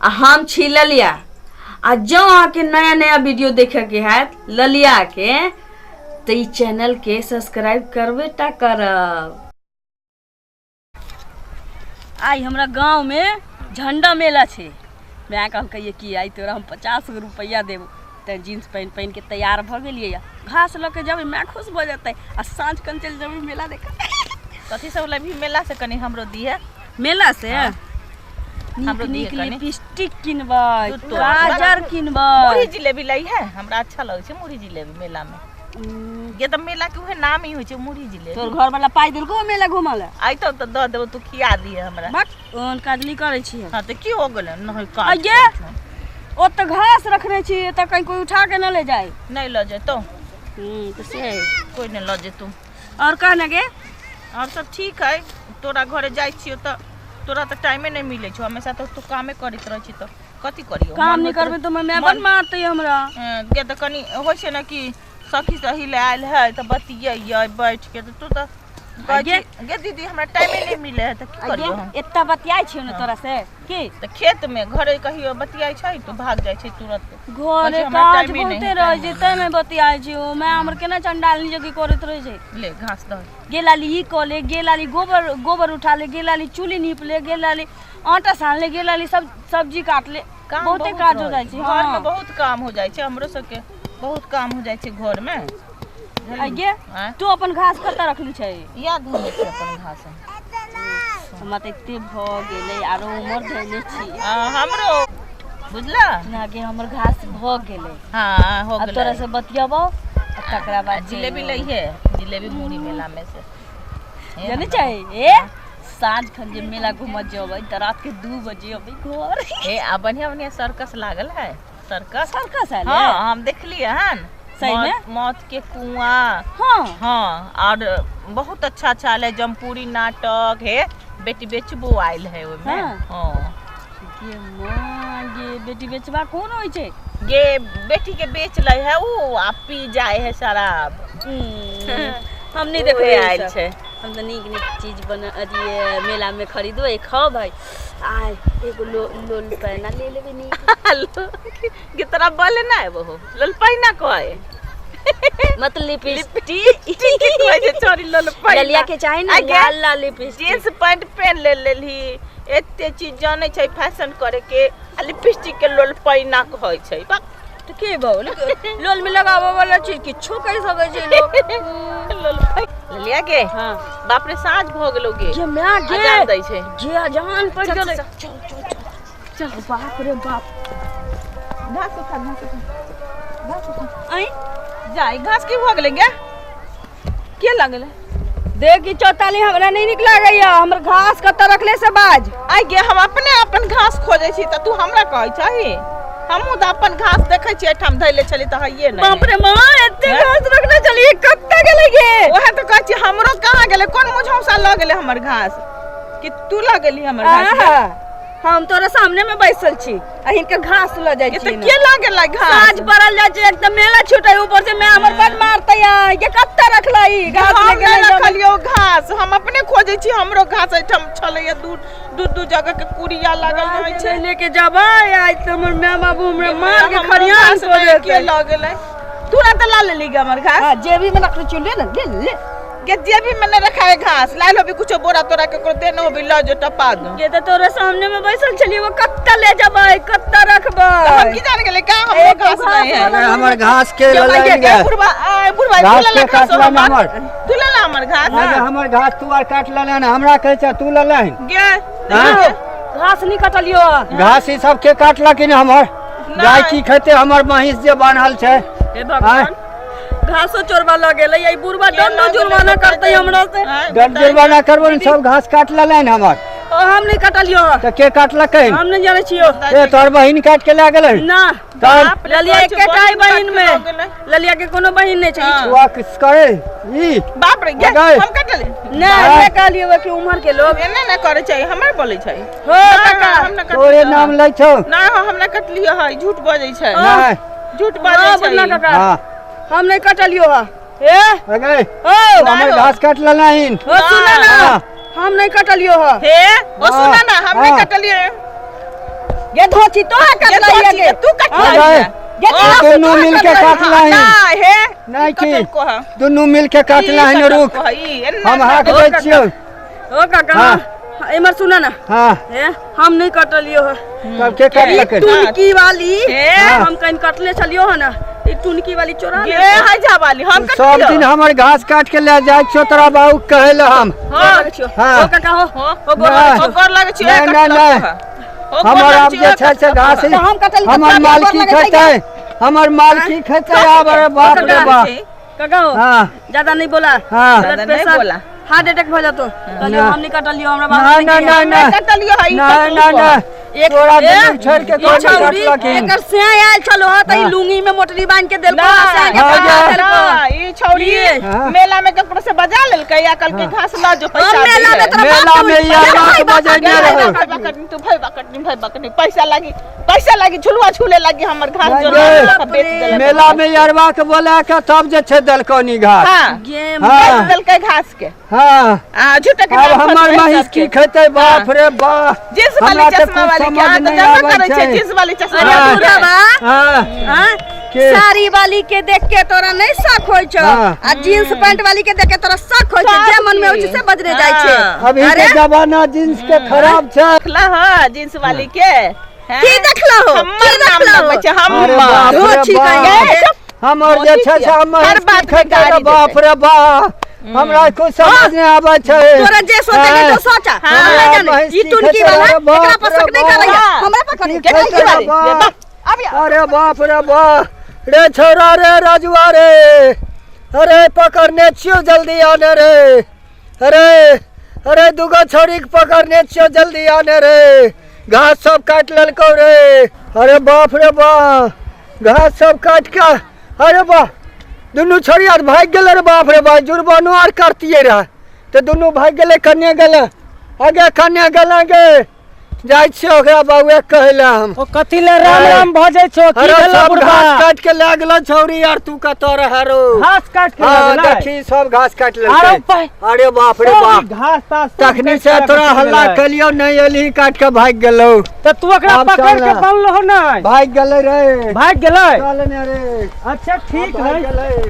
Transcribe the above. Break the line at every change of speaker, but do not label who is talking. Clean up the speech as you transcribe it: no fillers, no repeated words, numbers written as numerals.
हम छी ललिया। आ जो आके नया नया वीडियो देखे के है ललिया के तो ई चैनल के सब्सक्राइब करबे ता करब। आई हमरा गांव में झंडा मेला छे। मैं कहल कि आई तोरा हम 50 रुपया देव तो जीन्स पहन पहन के तैयार भ गेलिए। घास ल के जब मैं खुश भ जते आ साँझ कन चल जब मेला देख
कथी सब ला भी मेला से कनी हमरो दिए
मेला से
हमरो दिए कनी
लिपस्टिक किनबै, गाजर किनबै,
मुरही जिलेबी लाई है। हमरा अच्छा लगे छे मुरही जिलेबी मेला में। ये तो मेला के उहे नाम ही होय छे मुरही जिलेबी।
तोर घर वाला पाई देलको मेला घुमा ले।
आई तो द देबो तू खिया दिए हमरा।
बक ओन काजली करे छी।
हां तो की हो गेले नहीं काज।
अगे ओ त घास रखने छी त कहीं कोई उठा के न ले जाए।
नहीं ल जाए तो
तो से
कोई नहीं ल जाए तू।
और कहने गे
और सब ठीक है। तोरा घरे जाय छियो त तोरा तो टाइमे नहीं मिले छो। हमेशा तो तू कामे करत रह छी तो कथी करियो।
काम नहीं करबे तो मैं बन मारते हमरा।
के त कनी होय छे ना कि सखी सही ले आयल है तो बतियै बैठ के। तो तू तो गे दीदी हमरा टाइमे नहीं मिले है तो की करियो हम।
एत्ता बतियाय छियो न तोरा से की
तो खेत में घरे कहियो बतियाय छै तो भाग जाय छै तुरंत।
घरे काज बहुते रह जेते में बतियाय छियो। मैं हमर केना चंडालनी जगी करत रह जे।
ले घास द
गेलाली ई को ले गेलाली गोबर उठा ले गेलाली चूल्ही नीप ले गेलाली आटा सान ले गेलाली सब सब्जी काट ले। बहुते काज हो जाय छै।
घर में बहुत काम हो जाय छै। हमरो सबके बहुत काम हो जाय छै घर में।
आगे तू अपन घास कत्ता रखली छै?
याद होने छै अपन घास।
हमरा त एते भ गेलै आरो उमर धैले छी।
हमरो बुझला
ना के हमर घास भ गेलै।
हां हो गेलै।
अब तोरा से बतियाबो तकरा बाद
जिलेबी लई है। जिलेबी मुड़ी मेला में से
जाने चाहिए ए साँझ खन जे मेला घूम जेबै त रात के 2 बजे अबै घर।
ए आ बढ़िया बढ़िया सर्कस लागल है। सर्कस
है।
हां हम देखलिए हन
सही में
मौत के कुआं। हाँ और बहुत अच्छा अच्छा है। जमपुरी नाटक है। बेटी बेचबो आयल है ओमे। हाँ
ये मां ये बेटी बेचबा कौन होय छे?
ये बेटी के बेच ले है ऊ आ पी जाए है शराब।
हम नहीं देखले
आयल छे।
हम तो नीक चीज बना दिए मेला में खरीदो खाओ भाई। आय एगो लोल पैना ले लेबे नी।
कितना बोले ना है वो लोल पैना कोय
मतलब लिपस्टिक
छोरी लोल पैना
ललिया के चाहे ना लाल लाल लिपस्टिक।
जींस पैंट पहन ले लेली एते चीज जाने छै फैशन करे के। लिपस्टिक के लोल पैना कहै छै।
तो के बोल लोल में लगावे वाला चीज किछो कह सकै छै लोल
ललिया के। हां बाप रे साँझ भ गेलो गे।
जे मैं गे
अजान दै छै।
जे अजान पड़ गेलै।
चल बाप रे बाप। घास उठा आई जाई घास की भ गेलै गे के लागले।
देखी चौताली हमरा नहीं निक लागैया। हमर घास कत्ता रखले से बाज।
आई गे हम अपने अपन घास खोजै छी त तू हमरा कहै छही। हमहु त अपन घास देखै छी एठाम धैले छली त हइए नै।
बाप रे मां एते घास रखने चली कत्ता गेलै गे।
ओहे त कहै छी हमरो कहां गेलै कोन मुझौसा ल गेलै हमर घास कि तू ल गेली हमर घास।
हम तोरा सामने में बैसल छी आ इनके घास ल जाय छी।
त के ल गेलै घास?
आज पड़ल जाय छै एकदम मेला छूटे ऊपर से मैं हमर बन मारतै ये कत्ता रखलै घास ले गेलै।
रखलियो घास हम अपने खोजै छी। हमरो घास एठम छलै दू जगह के कुड़िया लागल रहै छै।
लेके जाबै आज त हमर मां बाबू हमरा मार के खरियान को दे
के ल गेलै। तुरंत ला लेली गे हमर घास।
हां जेबी में रखले छी ले ले
के जेबी में न रखा है घास। लाइल हो भी कुछ बोरा तोरा के को देनो भी ल जो टपा दो।
ये त तोरे सामने में बैसल छली वो कत्ता ले जाबै कत्ता रखबै।
हम की जान गेले का हमरो घास नहीं है।
हमर घास के ल ले गे।
बुढ़वा
घास के काटला न हमर।
तू ले ला हमर घास।
ना हमर घास तू आर काट ले ना हमरा कहै छ तू ले ले
गे।
घास नहीं कटलियो।
घास ई सब के काटला कि हमर गाय की खेते हमर महिष जे बान्हल छै।
हे भगवान घासो चोरवा ल गेलै ई बुढ़वा दंडो जुर्माना करतै हमरा से।
दंड जुर्माना करबो न सब घास काट ले न हमर।
हम नहीं कटलियो
त के काटलकै?
हम नहीं जाने छियो।
ए तोर बहिन काट के ले गेलै
ना। ललिया एकेटाई बहिन में ललिया के कोनो बहिन नहीं छै।
हुआ किस करे ई
बाप रे गे हम काटले
ना ये कहलियो कि उम्र के लोग
एने न करे छै हमर बोलै छै।
हो काका
हम न
तोरे नाम लै छौ
ना हम न कटलियो है झूठ बजै छै।
नहीं
झूठ बजै छै
ना काका।
हां
हम नहीं कटलियो ए
अगे
ओ
हमर घास काट ले नहीं।
ओ सुना ना हम नहीं कटलियो
हे ओ सुना ना हम नहीं कटलियो।
ये धोची तो है
ये
कटला
धोची
ये
तू कटला
अरे,
ये
दुनू मिल के काटला है
है
नहीं की
कटल को है
दुनू मिल के काटला है न रुक हम हाथ
ओ
दै
काका।
छियो
ओ काका
हाँ।
इमर सुना ना
हाँ
ए हम नहीं कटलियो है
तब के काटला के
टुनकी वाली
हाँ।
हम कहीं कटले चलियो है ना ई टुनकी वाली चोरा
ये है जा वाली हम
सब दिन हमर घास काट के ले जाय छियो तोरा बाबू कहले हम
हां
हाँ।
ओ काका हो
हो
नहीं।
गोर लगे छी
नहीं हमर अब जे छै से घास
तो हम कटल
हमर मालकी खेतै हमर मालकी खेतै आब रे बाप रे बाप
काका हो
हाँ
ज्यादा नहीं बोला
हाँ।
ब्लड
ज्यादा नहीं
प्रेशर,
बोला।
हार्ट अटैक हो जातो कहलियो
ना।
हम नहीं कटलियो हमरा
नहीं
बाबू
नहीं नहीं
कटलियो है
नहीं नहीं नहीं
एक
तोरा
ए,
दुनू छोड़ के
ई
कोई
छौरी
काटला के
एकर से आयल चलो ह त ई
हाँ।
लुंगी में मोटरी बांध के देलको
ना,
से आगे
हाँ,
पकड़ा
जा।
देलको
ई छौरी
हाँ।
मेला में ककरो से बजा लेलकै या कल के घास ला जो पैसा
हम मेला में तोरा
मेला
बाप
में
उड़-
यार
भाई
बात
बाप
बजे
भाई
नहीं
बाप
रहो।
तू भाई बकनी पैसा लागी झुलवा झूले लागी हमर घास जो
नहीं,
लगा बेच देलक
मेला में यरवा के बोला के तब जे छै दलकनी घास
हां
गेम
हाँ।
बेच देलकै घास के
हाँ
आ झूठे के
अब
नाम
हमर
पर
महिष की खेतै बाप रे बाप
जींस वाली
हमरा तऽ
चश्मा
कुछ
वाली के
समझ
हां तो
नहीं
जमा
आबै
करे छै
छै।
जींस वाली चश्मा
अरे
हाँ।
बूढ़ा बा
हाँ
हाँ?
के?
साड़ी वाली के देख के तोरा नहीं शक होय छ
हाँ।
आ जींस पैंट वाली के देख के तोरा शक होय छ जे मन में होय छै से बजरे जाय छै
हाँ।
अभी के जमाना जींस के खराब छै
देखला हां जींस वाली के हैं?
की देखला हो
हमर नाम
देखला
नबै छै
अरे बाप
हम
रे
धोती
बाप।
कहिए
हमर जे छै से
हर
हमर
बात
की खेतै रे बाप रे बाप हमरा कुछ समझ नहीं आबै छै
तोरा जे सोचे के तो सोचा
हाँ।
हमरा जाने
महिष
ई
की
टुनकी
खेतै
वाला
रे बाप
एकरा पर शक
रे
नहीं करैया
बाप।
हमरा पर करी
की
के
खेतै
वाली
रे बाप।
अब
अरे बाप रे बाप रे छोरा रे राजुआ रे अरे पकड़ने छियो जल्दी आने रे अरे अरे दुगो छोरी के पकड़ने छियो जल्दी आने रे घास सब काट लेलको रे अरे बाप रे बाप घास सब काट के अरे बाप दुनू छोरी आर भाग गेले रे बाप रे बाप जुर्मानो आर करतिए रहे तो दुनू भाग गेले कन्ने गेले आगे कन्ने गेले गे जाय छियो ओकरा बाबुए कहले हम
ओ कथी ले राम राम भजे छो की
अरे
भेलो
सब
बुढ़बा
घास काट के ले गेलो छौरी यार तू कतो रहे रो
घास काट के
हाँ
लगलै
देखी सब घास काट
आरो
लेलकै
पाइ
अरे बाप रे बाप
घास तास सब
तखनी
काट
से
के
तोरा
रख
हल्ला
देलै।
कलियो नहीं एली काट के भाग गेलो
तो तू ओकरा
आब
पकड़
चल
के
ना।
बनलो हो नै
भाग गेले रे
भाग गेलै
चल ने रे
अच्छा ठीक
भाग
है
गेलै